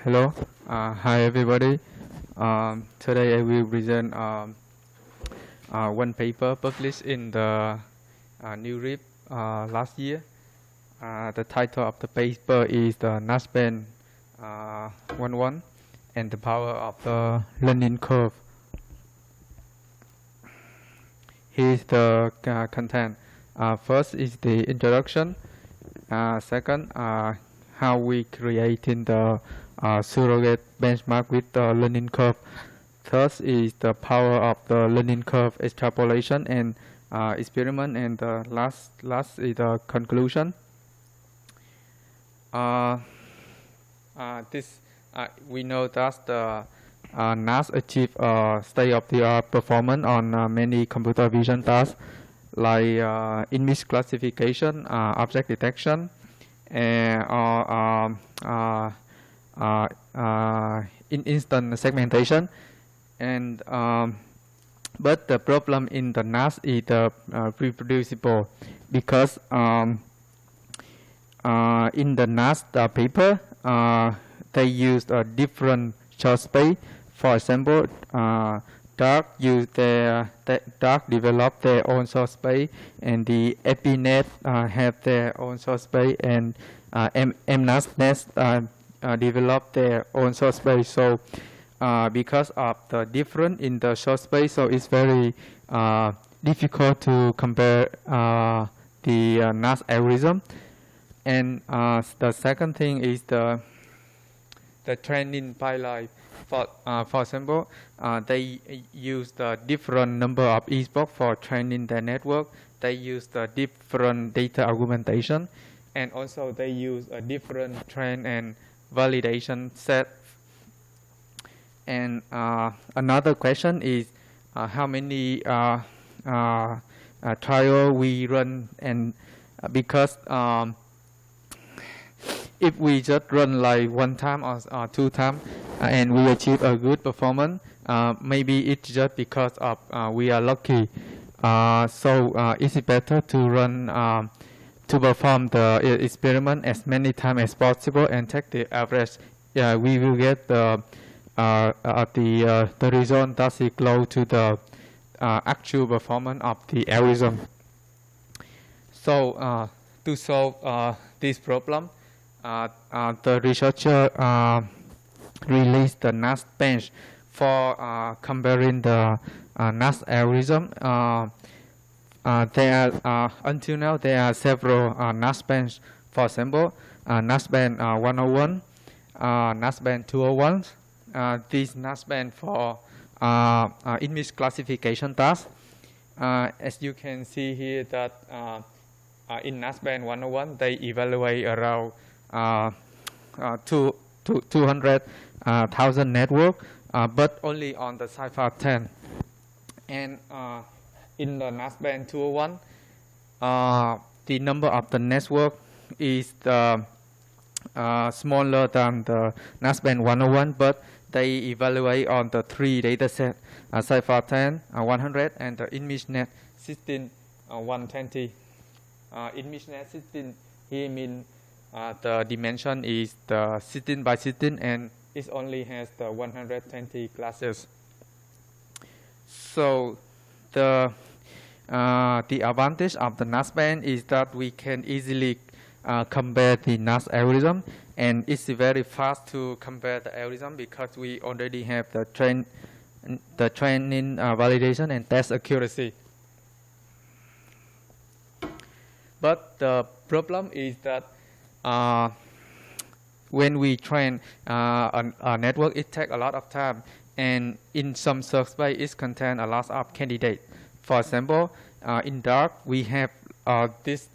Hello, hi everybody. Today I will present one paper published in the New Rip last year. The title of the paper is the NAS-Bench-x11 and the power of the learning curve. Here's the content. First is the introduction. Second, how we creating the surrogate benchmark with the learning curve. Third is the power of the learning curve extrapolation and experiment, and the last is the conclusion. We know that the NAS achieve state-of-the-art performance on many computer vision tasks like image classification, object detection, or in instant segmentation, and but the problem in the NAS is the reproducible, because in the NAS paper they use a different short space. For example, dark develop their own source space, and the EpiNet have their own source space, and NAS develop their own source space. So because of the difference in the source space, so it's very difficult to compare the NAS algorithm. And the second thing is the training pipeline. For example, they use the different number of epochs for training their network. They use the different data augmentation, and also they use a different train and validation set. And another question is how many trial we run, and because if we just run like one time or two times and we achieve a good performance, maybe it's just because of we are lucky. So it's better to run to perform the experiment as many times as possible and take the average. We will get the result that is close to the actual performance of the algorithm. So to solve this problem, the researcher released the NAS-Bench for comparing the NAS algorithm. Until now, there are several NAS-Bench. For example, NAS-Bench-x11, NAS-Bench-x201. This NAS-Bench for image classification tasks. As you can see here, that in NAS-Bench-x11, they evaluate around 200,000 network, but only on the cipher 10. And in the NAS-Bench-x201, the number of the network is smaller than the NAS-Bench-x11, but they evaluate on the three datasets, cipher 10, 100, and the ImageNet 16, 120. ImageNet 16 here means the dimension is the 16 by 16, and it only has the 120 classes. So the advantage of the NAS-Bench is that we can easily compare the NAS algorithm, and it's very fast to compare the algorithm because we already have the training, validation, and test accuracy. But the problem is that when we train a network, it takes a lot of time, and in some search space, it contains a lot of candidates. For example, in dark, we have this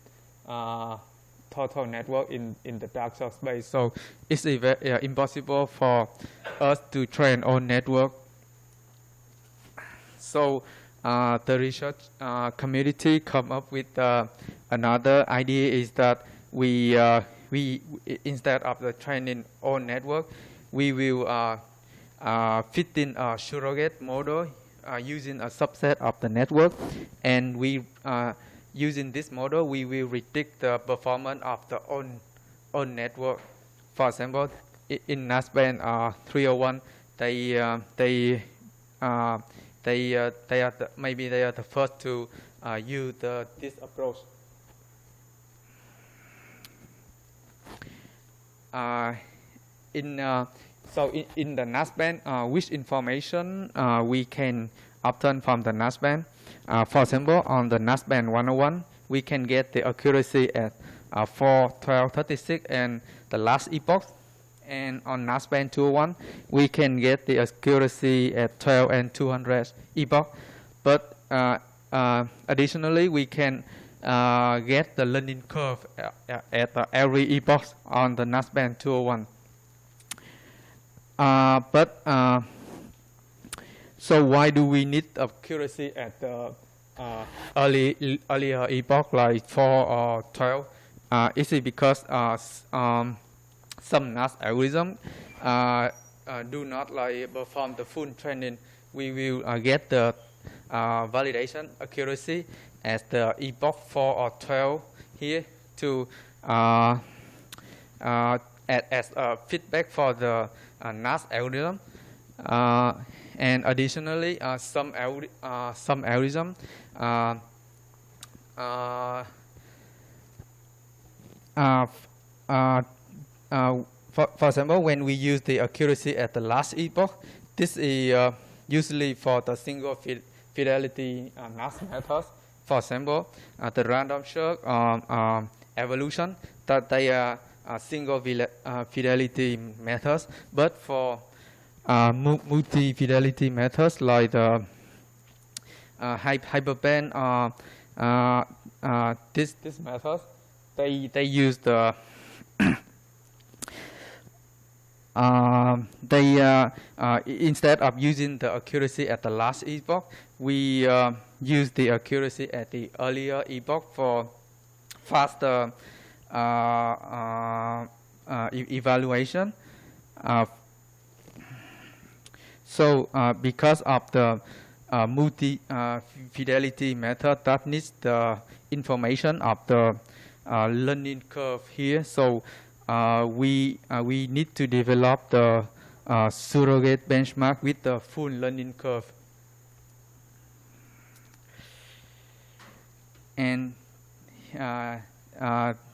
total network in the dark search space. So it's impossible for us to train our network. So the research community come up with another idea, is that we instead of the training our network, we will fit in a surrogate model using a subset of the network, and we using this model, we will predict the performance of the own network. For example, in NAS-Bench 301, they are maybe they are the first to use this approach. In the NAS-Bench, which information we can obtain from the NAS-Bench? For example, on the NAS-Bench 101, we can get the accuracy at 4, 12, 36, and the last epoch. And on NAS-Bench 201, we can get the accuracy at 12 and 200 epoch. But additionally, we can get the learning curve at every epoch on the NAS-Bench 201. So why do we need accuracy at the earlier epoch, like 4 or 12? Is it because some NAS algorithms do not perform the full training? We will get the validation accuracy as the epoch 4 or 12 here to as a feedback for the NAS algorithm. And additionally, some algorithm for example, when we use the accuracy at the last epoch, this is usually for the single fidelity NAS methods. For example, the random check evolution, that they are single fidelity methods. But for multi-fidelity methods like the hyperband, this method, they use the instead of using the accuracy at the last epoch, we use the accuracy at the earlier epoch for faster evaluation. So because of the multi-fidelity method that needs the information of the learning curve here, so we need to develop the surrogate benchmark with the full learning curve. And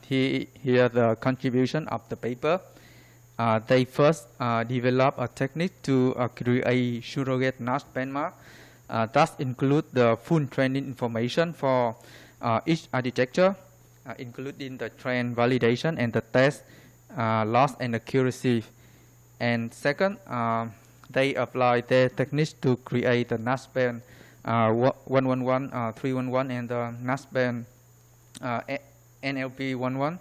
here the contribution of the paper. They first develop a technique to create surrogate NAS benchmark. That include the full training information for each architecture, including the train validation and the test loss and accuracy. And second, they apply their techniques to create the NAS-Bench 111, 311, and the NAS-Bench NLP 11.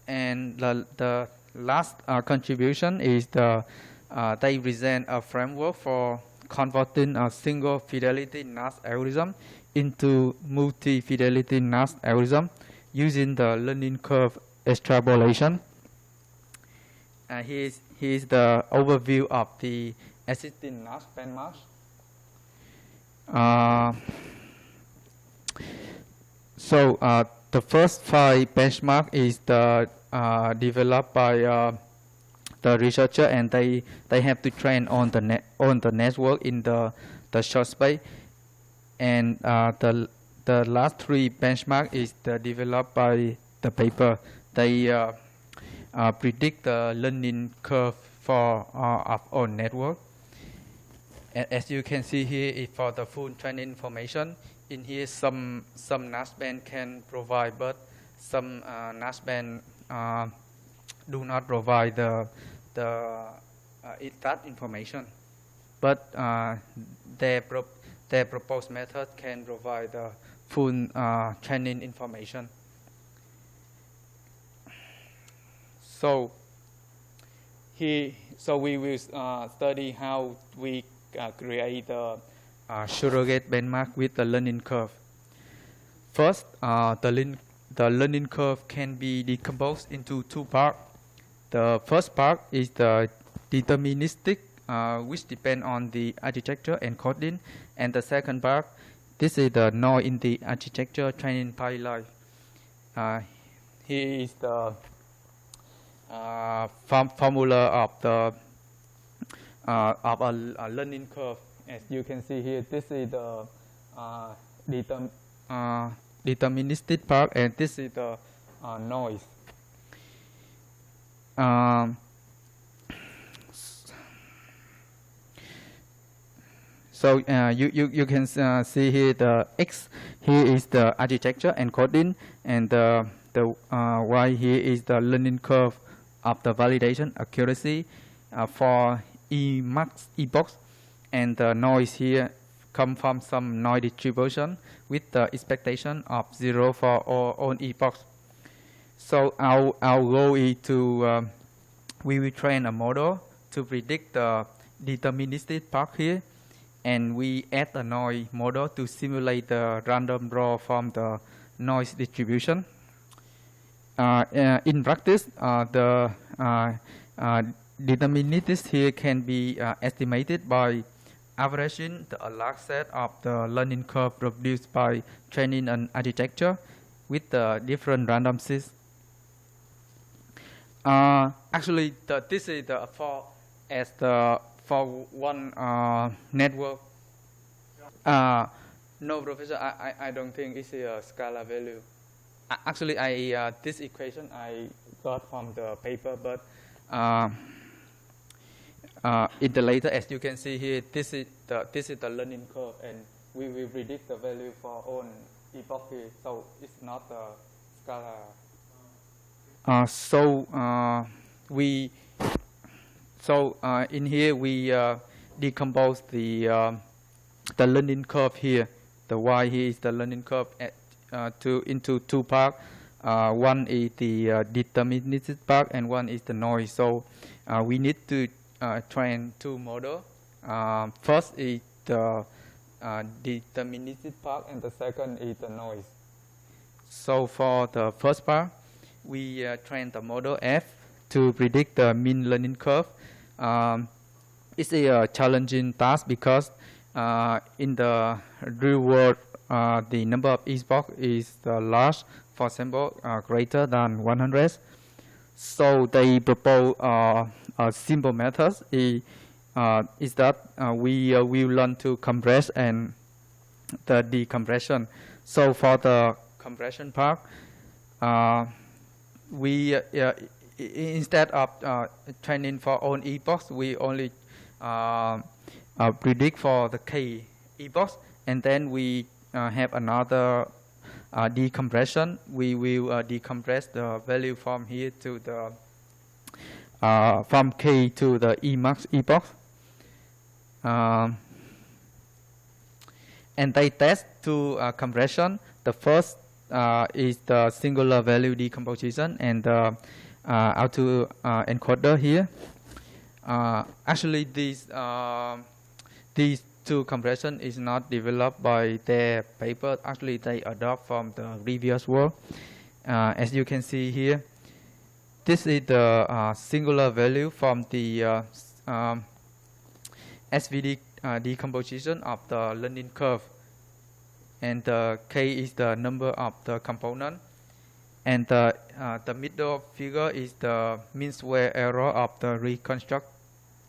And the last contribution is they present a framework for converting a single fidelity NAS algorithm into multi-fidelity NAS algorithm using the learning curve extrapolation. Here's the overview of the existing NAS benchmarks. So the first 5 benchmark is developed by the researcher, and they have to train on the network in the short space. And the last 3 benchmark is developed by the paper. They predict the learning curve for our own network. And as you can see here, for the full training information, in here some NAS-Bench can provide, but some NAS-Bench do not provide that information. But their proposed method can provide the full training information. So we will study how we create the surrogate benchmark with the learning curve. First, the learning curve can be decomposed into 2 parts. The first part is the deterministic, which depend on the architecture and coding, and the second part, this is the noise in the architecture training pipeline. Here is the formula of the of a learning curve. As you can see here, this is the deterministic part, and this is the noise. So you can see here the X here is the architecture encoding, and the Y here is the learning curve of the validation accuracy for Emax epochs, and the noise here come from some noise distribution with the expectation of 0 for all epochs. So our goal is to we will train a model to predict the deterministic part here, and we add a noise model to simulate the random draw from the noise distribution. In practice, the deterministic here can be estimated by averaging the large set of the learning curve produced by training an architecture with the different random seeds. Actually, this is the for one network. No, Professor, I don't think it's a scalar value. Actually, this equation I got from the paper, but in the later, as you can see here, this is the learning curve, and we will predict the value for all epoch here. So it's not a scalar. In here we decompose the learning curve here. The Y here is the learning curve into two parts. One is the deterministic part, and one is the noise. So we need to train two models. First is the deterministic part, and the second is the noise. So for the first part, we train the model F to predict the mean learning curve. It's a challenging task because in the real world, the number of epochs is large, for example, greater than 100. So they propose a simple method is that we will learn to compress and the decompression. So for the compression part, we instead of training for all epochs, we only predict for the K epochs, and then we have another decompression. We will decompress the value from here to the from K to the Emax epoch, and they test two compression. The first is the singular value decomposition, and the auto encoder here. Actually, these two compression is not developed by their paper. Actually, they adopt from the previous work. As you can see here, this is the singular value from the SVD decomposition of the learning curve, and the K is the number of the component, and the middle figure is the mean square error of the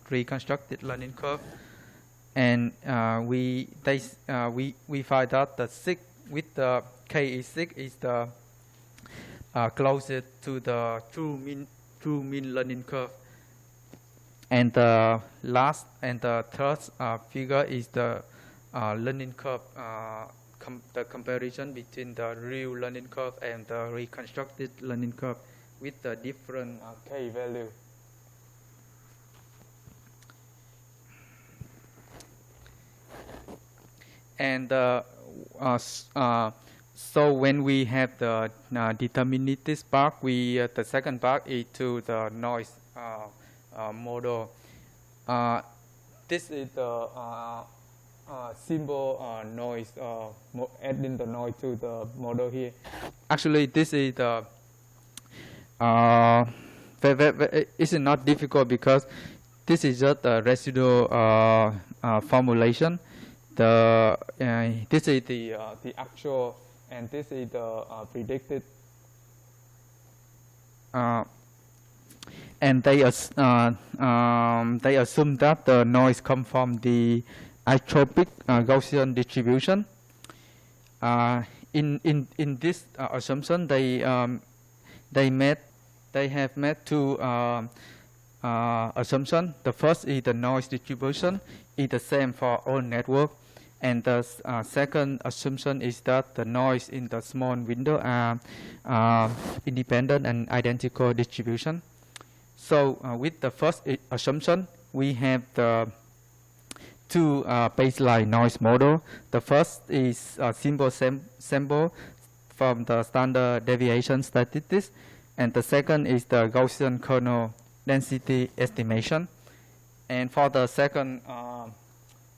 reconstructed learning curve. And we find that the 6 with the K is 6 is the closest to the true mean learning curve. And the last and the third figure is the learning curve, the comparison between the real learning curve and the reconstructed learning curve with the different K value. And so when we have the deterministic part, the second part is to the noise model. This is the simple noise, adding the noise to the model here. Actually, this is the it's not difficult because this is just a residual formulation. This is the actual, and this is the predicted. and they assume that the noise comes from the isotropic Gaussian distribution. In this assumption, they have made two assumptions. The first is the noise distribution is the same for all networks, and the second assumption is that the noise in the small window are independent and identical distribution. So with the first assumption, we have the two baseline noise model. The first is a simple sample from the standard deviation statistics, and the second is the Gaussian kernel density estimation. And for the second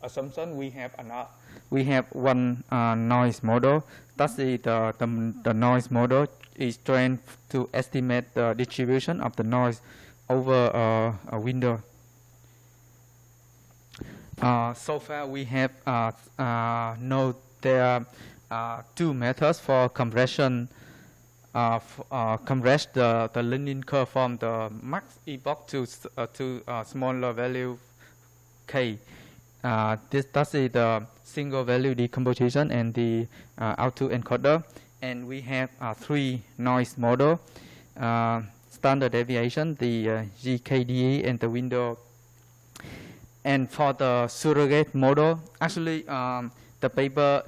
assumption, we have one noise model. That's the noise model is trained to estimate the distribution of the noise over a window. So far, we have know there are two methods for compression. Compress the learning curve from the max epoch to smaller value k. That is the single value decomposition and the autoencoder. And we have three noise model: standard deviation, the GKDE, and the window. And for the surrogate model, actually the paper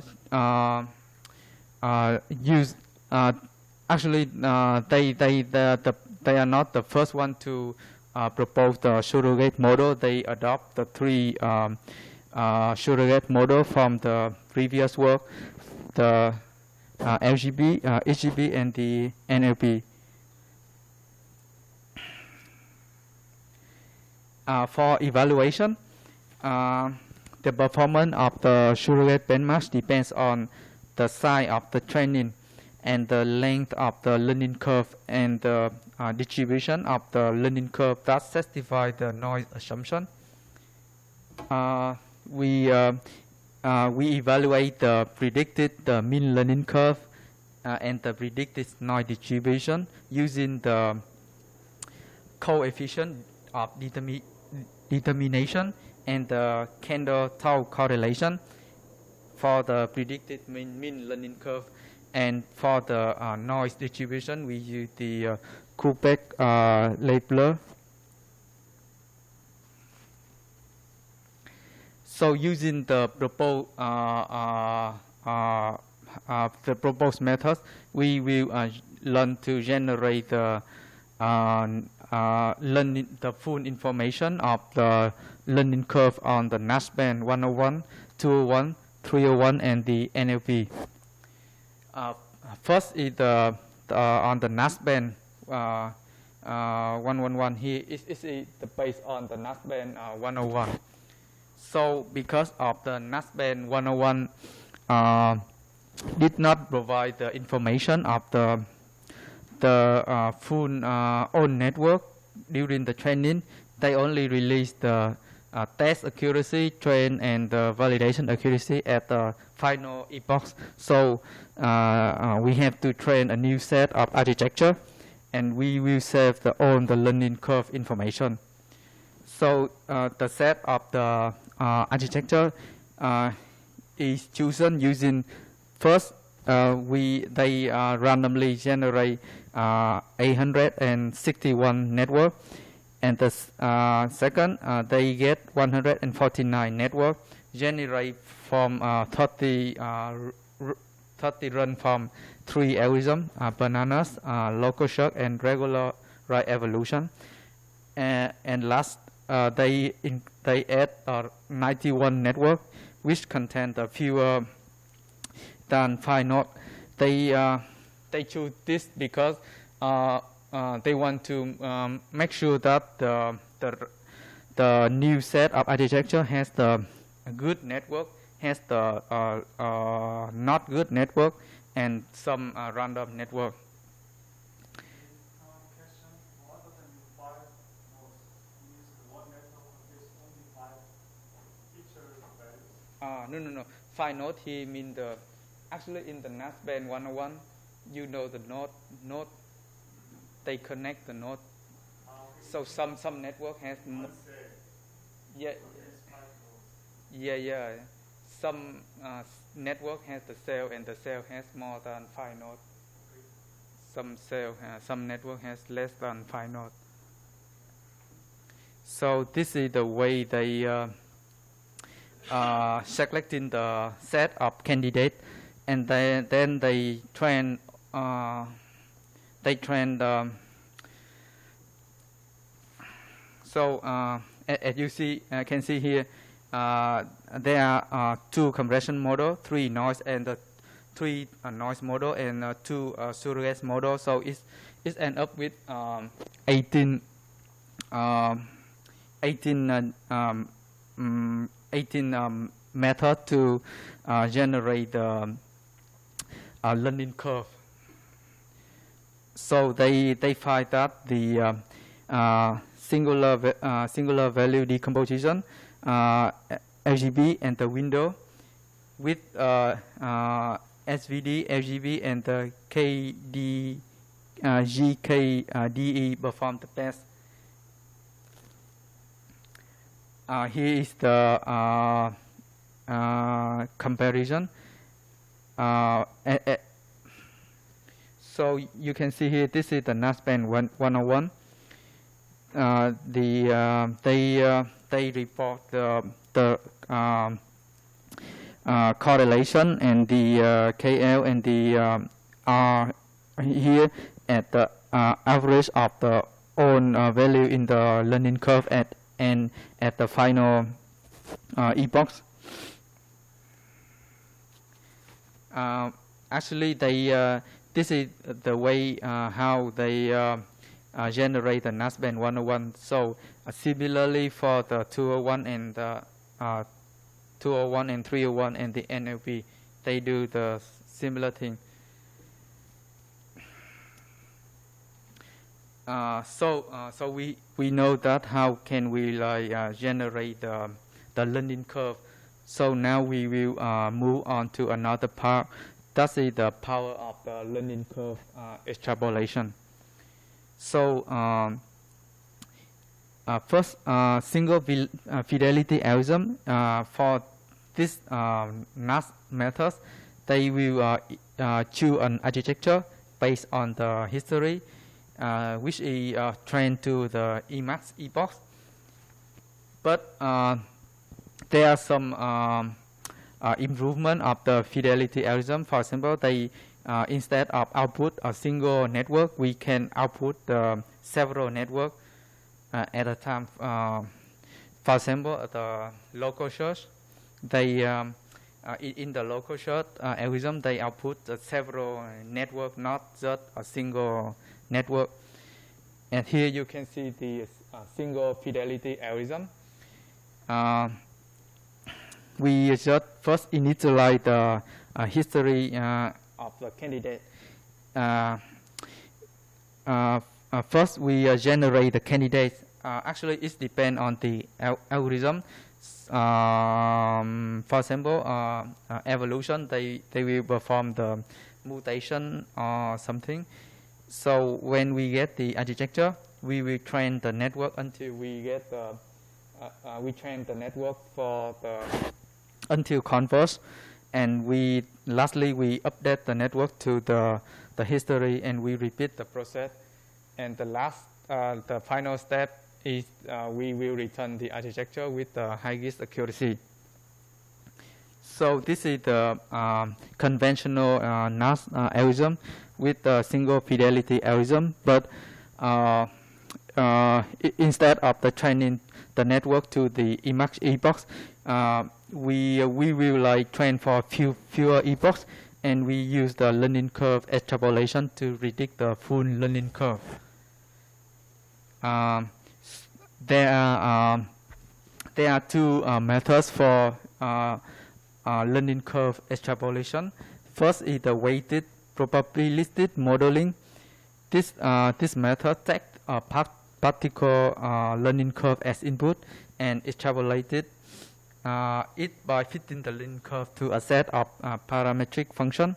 use actually they are not the first one to propose the surrogate model. They adopt the three surrogate model from the previous work, the LGB, HGB, and the NLP. For evaluation, the performance of the surrogate benchmark depends on the size of the training and the length of the learning curve and the distribution of the learning curve that satisfy the noise assumption. We evaluate the predicted mean learning curve and the predicted noise distribution using the coefficient of determination and the Kendall-Tau correlation for the predicted mean learning curve. And for the noise distribution, we use the Kubeck-Leibler. So using the proposed methods, we will learn to generate the full information of the learning curve on the NAS-Bench 101, 201, 301, and the NLP. First is on the NAS-Bench 111. Here is based on the NAS-Bench 101. So because of the NAS-Bench 101 did not provide the information of the full own network during the training, they only released the test accuracy, train, and the validation accuracy at the final epoch. So we have to train a new set of architecture, and we will save all the learning curve information. So the set of the architecture is chosen using first they randomly generate 861 network, and the second they get 149 network generate from 30 run from 3 algorithms: bananas, local shock, and regular right evolution. And last they add 91 network which contain the fewer than 5 nodes. They choose this because they want to make sure that the new set of architecture has the good network, has the not good network, and some random network. No. 5 nodes here mean actually in the NAS-Bench 101, you know the node, they connect the node. So some network has yeah. Some network has the cell, and the cell has more than 5 nodes. Some network has less than 5 nodes. So this is the way they selecting the set of candidates, and then they train. As you see, can see here, there are 2 compression model, 3 noise, and 3 noise model, and 2 surrogate model. So it's end up with 18 method to generate the learning curve. So they find that the singular value decomposition, RGB, and the window with SVD, RGB, and the GKDE perform the best. Here is the comparison. So you can see here, this is the NAS-Bench-x11. They report the correlation and the KL and the R here at the average of the own value in the learning curve at the final epochs. Actually, this is the way how they generate the NAS-Bench-x11. So similarly for the 201 and the 201 and 301 and the NLP, they do the similar thing. So we know that how can we generate the learning curve. So now we will move on to another part. That is the power of the learning curve extrapolation. So first, single fidelity algorithm for this NAS methods, they will choose an architecture based on the history, which is trained to the Emacs epoch. But there are some improvement of the fidelity algorithm. For example, they instead of output a single network, we can output several networks at a time. For example, the local search, they in the local search algorithm, they output several networks, not just a single network. And here you can see the single fidelity algorithm. We just first initialize the history of the candidate. First, we generate the candidates. Actually, it depends on the algorithm. For example, evolution, they will perform the mutation or something. So when we get the architecture, we will train the network until we get the we train the network for the until converge, and lastly we update the network to the history, and we repeat the process. And the last the final step is we will return the architecture with the highest accuracy. So this is the conventional NAS algorithm with the single fidelity algorithm, but instead of the training the network to the Emacs epochs, we will train for fewer epochs, and we use the learning curve extrapolation to predict the full learning curve. There are 2 methods for learning curve extrapolation. First is the weighted probabilistic modeling. This method takes a particular learning curve as input and extrapolated it by fitting the learning curve to a set of parametric function.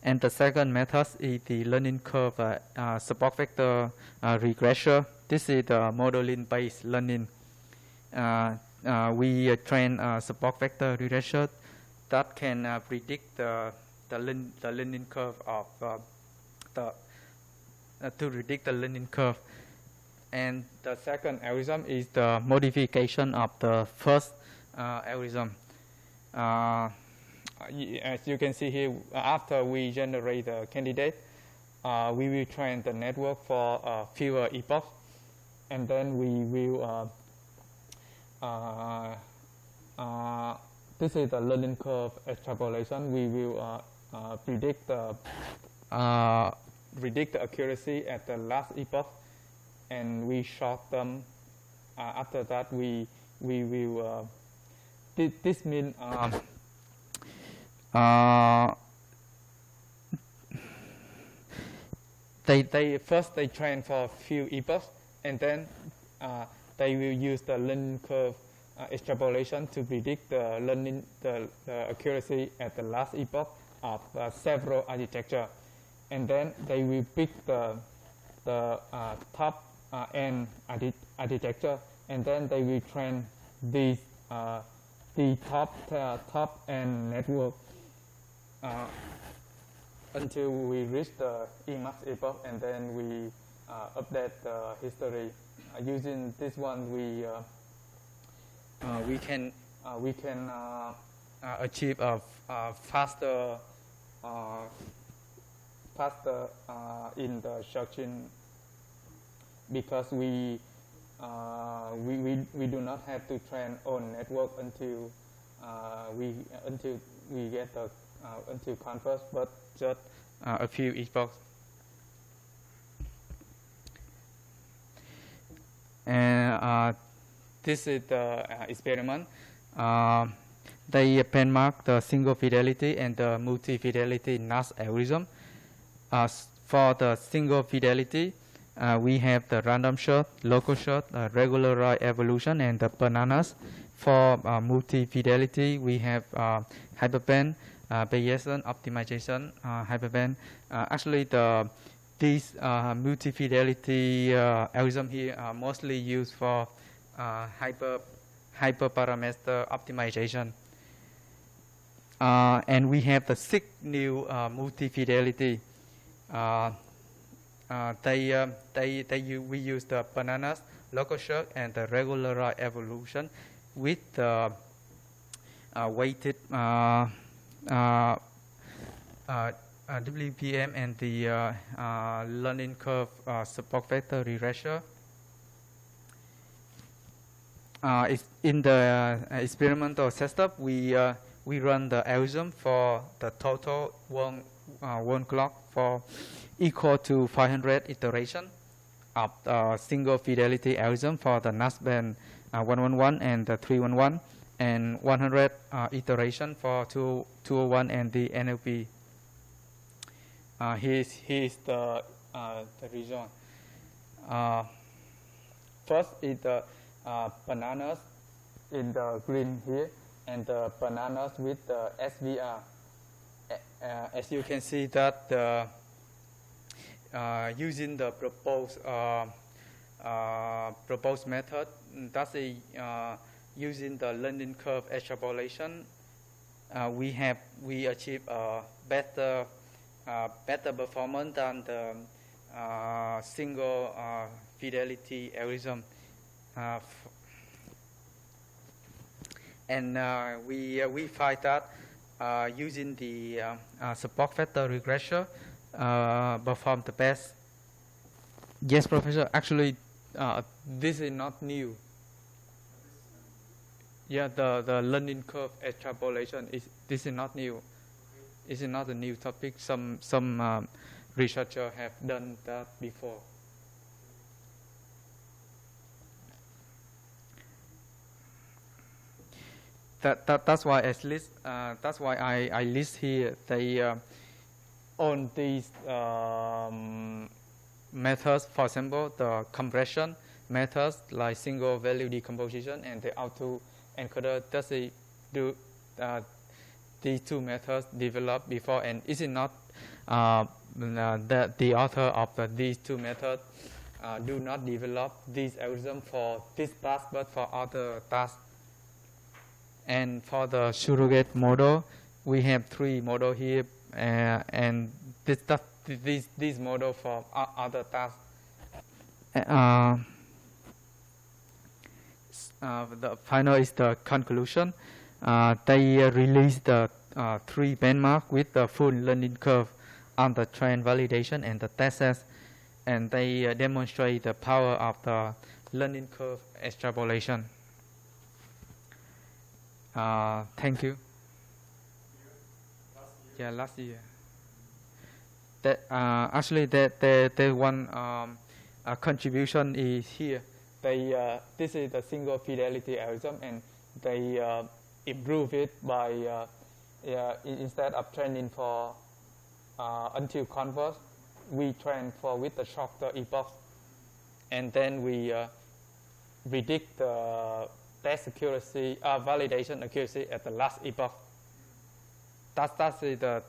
And the second method is the learning curve support vector regressor. this is the modeling-based learning. We train support vector regression that can predict the learning curve of to predict the learning curve. And the second algorithm is the modification of the first algorithm. As you can see here, after we generate the candidate, we will train the network for fewer epochs, and then we will this is the learning curve extrapolation. We will predict the accuracy at the last epoch, and we short them. After that, we will. This means they first train for a few epochs, and then they will use the learning curve extrapolation to predict the accuracy at the last epoch of several architecture, and then they will pick the top end architecture, and then they will train the top end network until we reach the Emax epoch, and then we update the history. Using this one, we can achieve a faster in the searching, because we do not have to train on network until we get the until converse, but just a few epochs. And this is the experiment. They benchmark the single fidelity and the multi-fidelity NAS algorithm. For the single fidelity, we have the random shot, local shot, regularized evolution, and the bananas. For multi-fidelity, we have hyperband, Bayesian optimization, hyperband. Actually, these multi-fidelity algorithm here are mostly used for hyperparameter optimization. And we have the 6 new multi-fidelity. We use the bananas, local shot, and the regularized evolution with the weighted WPM and the learning curve support vector regression. In the experimental setup, we run the algorithm for the total one clock for equal to 500 iteration of single fidelity algorithm for the NAS-Bench-x11 and the 311, and 100 iteration for 201 and the NLP. Here's the result. First is the bananas in the green here, and the bananas with the SVR. As you can see that using the proposed method, that's using the learning curve extrapolation, we achieve a better performance than the single fidelity algorithm. And we find that using the support vector regression perform the best. Yes, Professor. Actually, this is not new. Yeah, the learning curve extrapolation this is not new. This is not a new topic. Some researchers have done that before. That's why I list here on these methods. For example, the compression methods like single value decomposition and the auto encoder. These two methods developed before, and is it not the author of these two methods do not develop this algorithm for this task but for other tasks. And for the surrogate model, we have 3 models here, and this model for other tasks. The final is the conclusion. They released the 3 benchmarks with the full learning curve on the train validation and the test sets, and they demonstrate the power of the learning curve extrapolation. Thank you. Yeah, last year. That actually, that one contribution is here. This is the single fidelity algorithm, and they improve it by instead of training for until converse, we train for with the shorter epochs, and then we predict the test accuracy, validation accuracy at the last epoch. That's the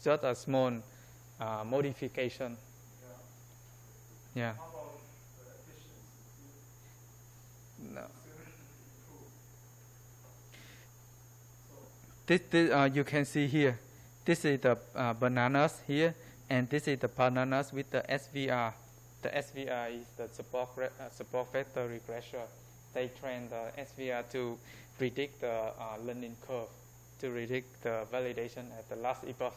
just a small modification. Yeah. How about the efficiency? No. This you can see here. This is the bananas here, and this is the bananas with the SVR. The SVR is the support vector regressor. They train the SVR to predict the learning curve, to predict the validation at the last epoch.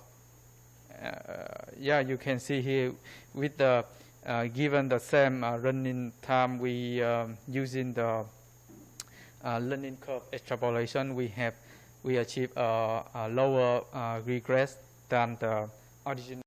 Yeah, you can see here with the given the same running time, we using the learning curve extrapolation, we achieve a lower regress than the original.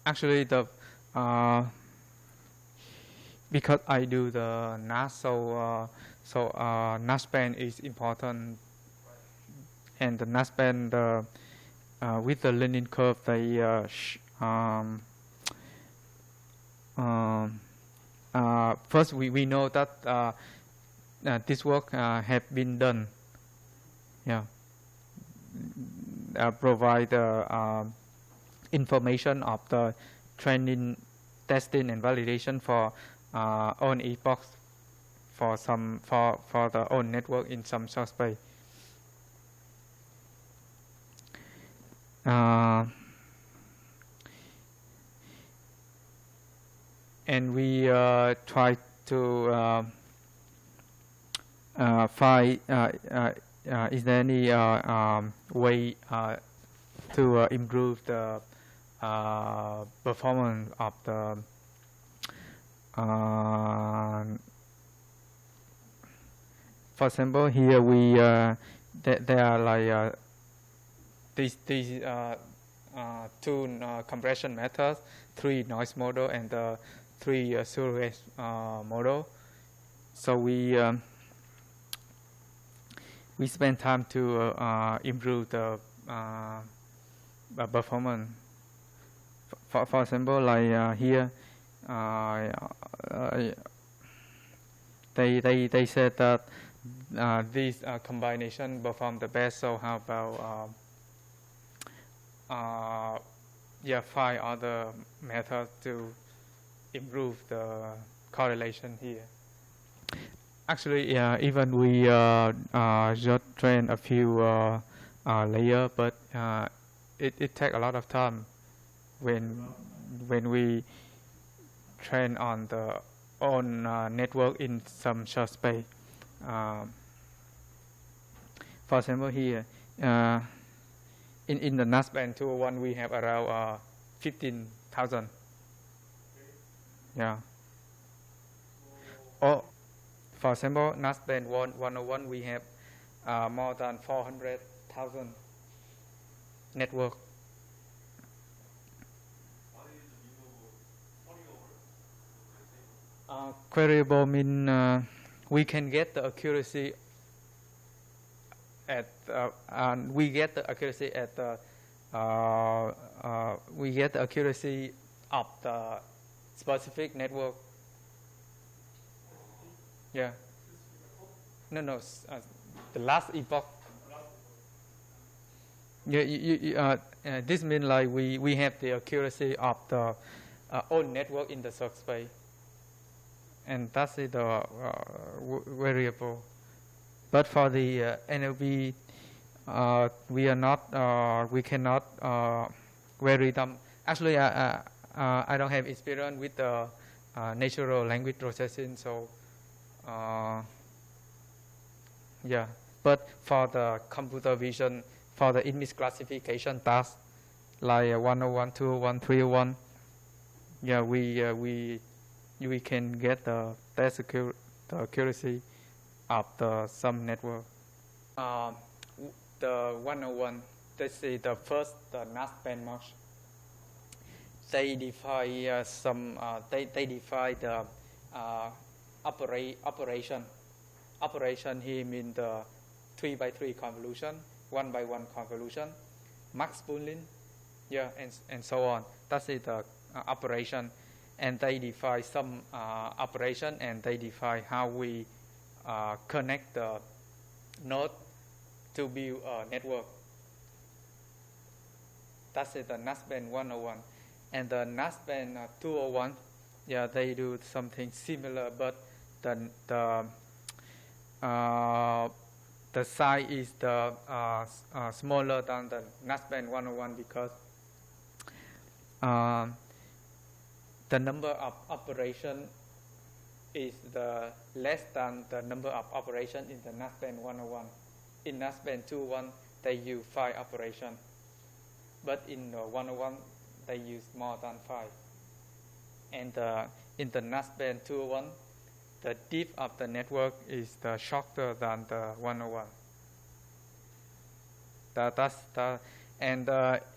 actually the because I do the NAS, so NAS-band is important, and the NAS-band with the learning curve, they first we know that this work have been done. Yeah, provide information of the training, testing, and validation for own epochs for the own network in some short space. And we try to find is there any way to improve the performance of the for example, here we there are like these two compression methods, 3 noise model and 3 surrogate model. So we spend time to improve the performance. For example, like here, they said that this combination perform the best. So how about find other methods to improve the correlation here. Actually, even we just train a few layers, but it takes a lot of time when we train on the own network in some short space. For example, here in the NAS-Bench-x11 we have around 15,000. Yeah. Or for example, NAS-Bench-x11 we have more than 400,000 network. Queryable mean we can get the accuracy at we get the accuracy at the we get the accuracy of the specific network. Yeah. No. The last epoch. Yeah. This means like we have the accuracy of the own network in the search space, and that's the variable. But for the NLP, we are not. We cannot vary them. Actually, I don't have experience with the natural language processing, so yeah. But for the computer vision, for the image classification task, like 101, 201, 301, yeah, we can get the test the accuracy of the some network. The 101, this is the first NAS-Bench-x. They define they define the operation. Operation here means the 3x3 convolution, 1x1 convolution, max pooling, yeah, and so on. That is the operation, and they define some operation, and they define how we connect the node to build a network. That's it, the NAS-Bench-x11. And the NAS-Bench-x201, yeah, they do something similar, but the size is smaller than the NAS-Bench-x101 because the number of operation is less than the number of operation in the NAS-Bench-x101. In NAS-Bench-x201, they use 5 operations, but in the 101, they use more than 5. And in the NAS-Bench-x201, the depth of the network is shorter than the 101.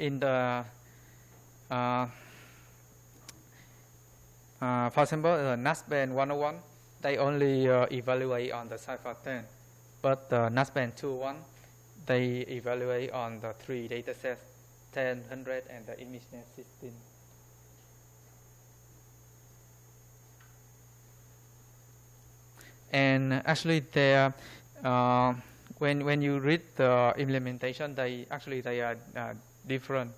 In For example, NAS-Bench-x11, they only evaluate on the cipher 10, but the NAS-Bench-x11, they evaluate on the 3 datasets, 10, 100, and the ImageNet 16. And actually, there, when you read the implementation, they are different.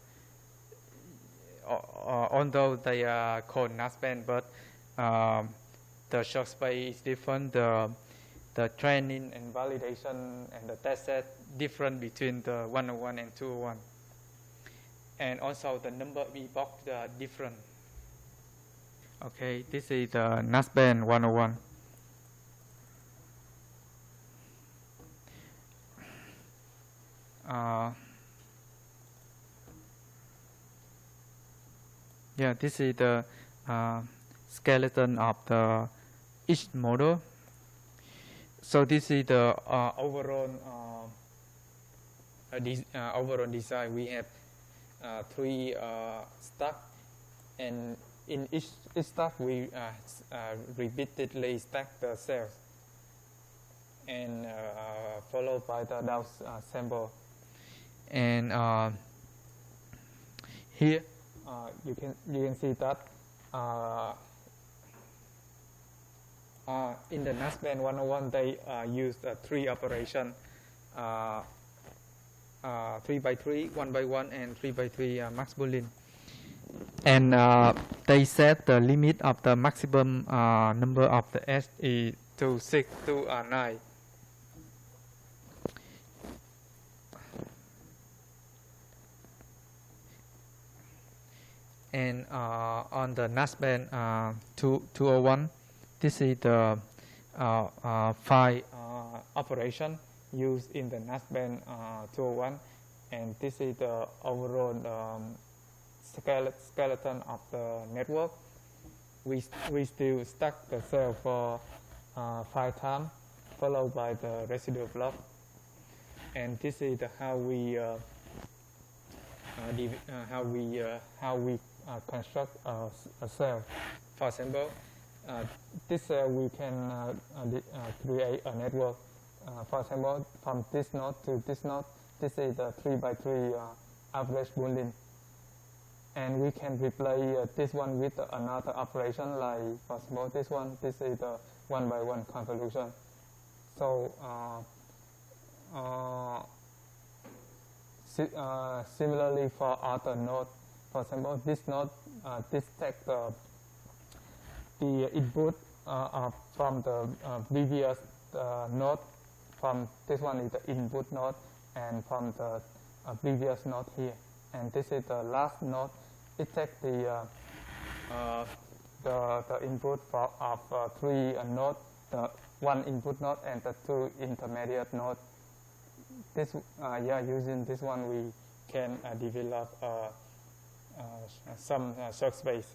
Although they are called NAS-Bench, but the short space is different. The training and validation and the test set different between the 101 and 201. And also the number of epochs are different. Okay, this is the NAS-Bench-x11. Yeah, this is the skeleton of the each model. So this is the overall design. We have 3 stacks, and in each stack we repeatedly stack the cells, and followed by the down sample. And here you can see that in the NAS-Bench-x11 they use 3 operations, 3 by 3, 1 by 1, and 3 by 3 max Boolean. And they set the limit of the maximum number of the S is to 6 to 9. And on the NAS-Bench-x201, this is the 5 operation used in the NAS-Bench-x201, and this is the overall skeleton of the network. We still stack the cell for 5 times, followed by the residual block. And this is how we construct a cell. For example, this cell we can create a network. For example, from this node to this node, this is the 3 by 3 average Boolean. And we can replace this one with another operation, like for example this one. This is the 1 by 1 convolution. So similarly for other nodes, for example this node, this takes the input from the previous node. From this one is the input node, and from the previous node here. And this is the last node. It takes the input of 3 nodes, the 1 input node and the 2 intermediate nodes. This, using this one, we can develop some short space.